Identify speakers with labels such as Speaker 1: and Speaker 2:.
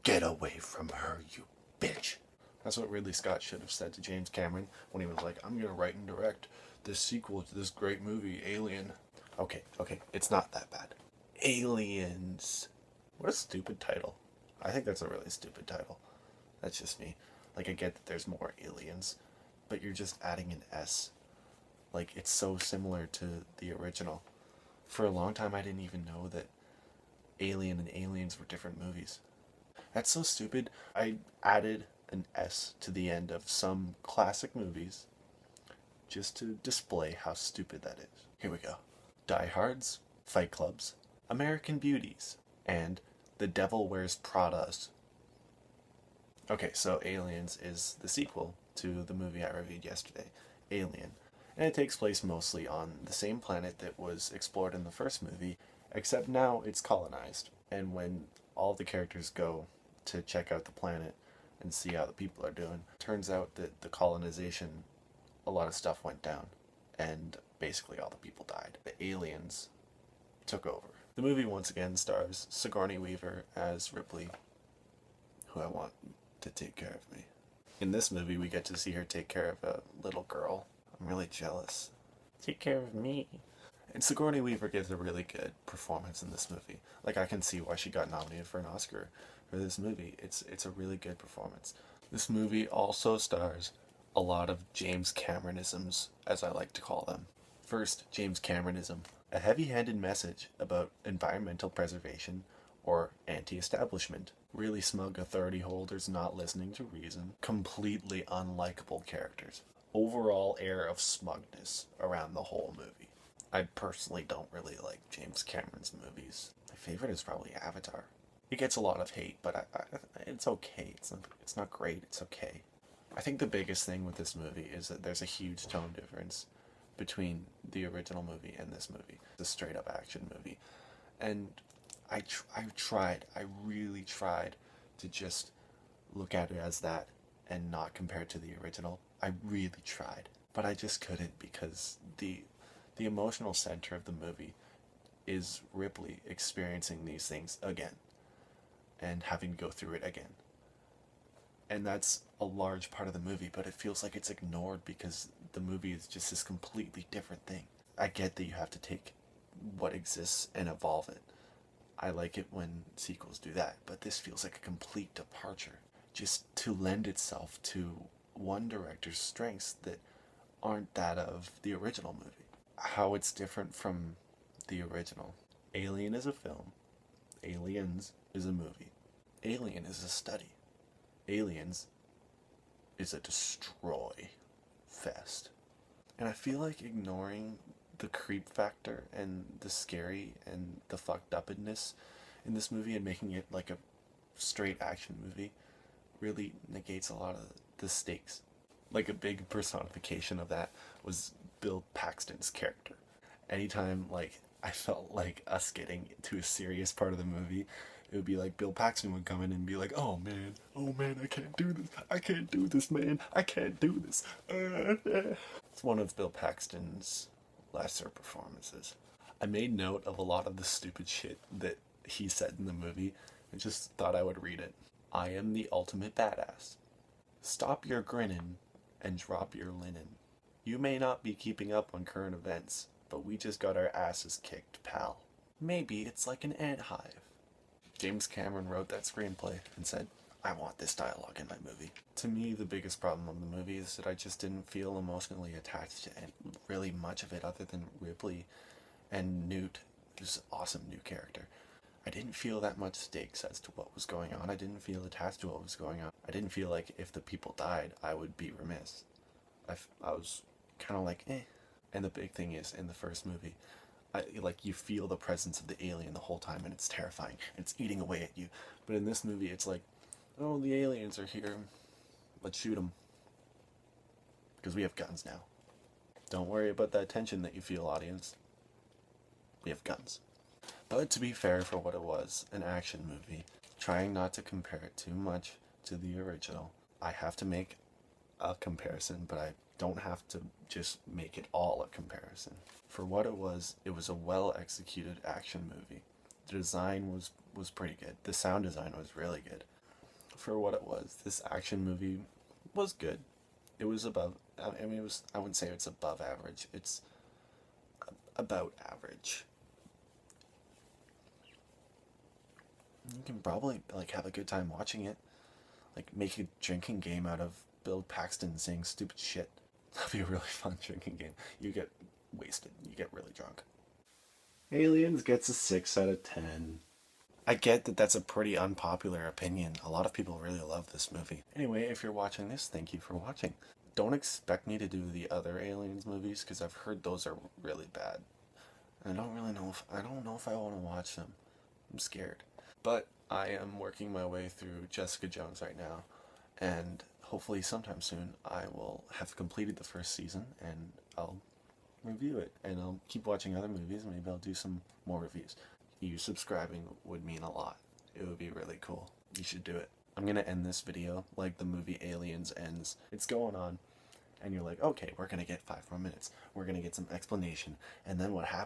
Speaker 1: Get away from her, you bitch. That's what Ridley Scott should have said to James Cameron when he was like, I'm gonna write and direct this sequel to this great movie, Alien. Okay, it's not that bad. Aliens. What a stupid title. I think that's a really stupid title. That's just me. Like, I get that there's more aliens, but you're just adding an S. Like, it's so similar to the original. For a long time, I didn't even know that Alien and Aliens were different movies. That's so stupid. I added an S to the end of some classic movies just to display how stupid that is. Here we go. Die Hards, Fight Clubs, American Beauties, and The Devil Wears Pradas. Okay, so Aliens is the sequel to the movie I reviewed yesterday, Alien. And it takes place mostly on the same planet that was explored in the first movie, except now it's colonized. And when all the characters go to check out the planet and see how the people are doing, turns out that the colonization, a lot of stuff went down, and basically all the people died. The aliens took over. The movie once again stars Sigourney Weaver as Ripley, who I want to take care of me. In this movie, we get to see her take care of a little girl. I'm really jealous. Take care of me. And Sigourney Weaver gives a really good performance in this movie. Like, I can see why she got nominated for an Oscar for this movie. It's a really good performance. This movie also stars a lot of James Cameronisms, as I like to call them. First, James Cameronism, a heavy-handed message about environmental preservation or anti-establishment. Really smug authority holders not listening to reason. Completely unlikable characters. Overall air of smugness around the whole movie. I personally don't really like James Cameron's movies. My favorite is probably Avatar. It gets a lot of hate, but it's okay. It's not great. It's okay. I think the biggest thing with this movie is that there's a huge tone difference between the original movie and this movie. It's a straight up action movie. And I really tried to just look at it as that and not compare it to the original. I really tried, but I just couldn't, because the emotional center of the movie is Ripley experiencing these things again and having to go through it again. And that's a large part of the movie, but it feels like it's ignored because the movie is just this completely different thing. I get that you have to take what exists and evolve it. I like it when sequels do that, but this feels like a complete departure, just to lend itself to one director's strengths that aren't that of the original movie. How it's different from the original. Alien is a film. Aliens is a movie. Alien is a study. Aliens is a destroy fest. And I feel like ignoring the creep factor and the scary and the fucked upness in this movie and making it like a straight action movie really negates a lot of the stakes. Like, a big personification of that was Bill Paxton's character. Anytime, like, I felt like us getting to a serious part of the movie, it would be like Bill Paxton would come in and be like, oh man, I can't do this, man, I can't do this. It's one of Bill Paxton's lesser performances. I made note of a lot of the stupid shit that he said in the movie and just thought I would read it. I am the ultimate badass. Stop your grinning and drop your linen. You may not be keeping up on current events, but we just got our asses kicked, pal. Maybe it's like an ant hive. James Cameron wrote that screenplay and said, I want this dialogue in my movie. To me, the biggest problem of the movie is that I just didn't feel emotionally attached to really much of it other than Ripley and Newt, who's an awesome new character. I didn't feel that much stakes as to what was going on. I didn't feel attached to what was going on. I didn't feel like if the people died, I would be remiss. I was kind of like, eh. And the big thing is, in the first movie, you feel the presence of the alien the whole time, and it's terrifying, and it's eating away at you. But in this movie, it's like, oh, the aliens are here. Let's shoot them. Because we have guns now. Don't worry about that tension that you feel, audience. We have guns. But to be fair for what it was, an action movie, trying not to compare it too much to the original, I have to make a comparison, but I don't have to just make it all a comparison. For what it was a well executed action movie. The design was pretty good. The sound design was really good. For what it was, this action movie was good. It was above, I mean, it was, I wouldn't say it's above average. It's about average. You can probably like have a good time watching it. Like make a drinking game out of Bill Paxton saying stupid shit. That'd be a really fun drinking game. You get wasted. You get really drunk. Aliens gets a 6 out of 10. I get that that's a pretty unpopular opinion. A lot of people really love this movie. Anyway, if you're watching this, thank you for watching. Don't expect me to do the other Aliens movies because I've heard those are really bad. And I don't know if I want to watch them. I'm scared. But I am working my way through Jessica Jones right now, and hopefully sometime soon I will have completed the first season and I'll review it, and I'll keep watching other movies, and maybe I'll do some more reviews. You subscribing would mean a lot. It would be really cool. You should do it. I'm gonna end this video like the movie Aliens ends. It's going on, and you're like, okay, we're gonna get 5 more minutes. We're gonna get some explanation, and then what happens?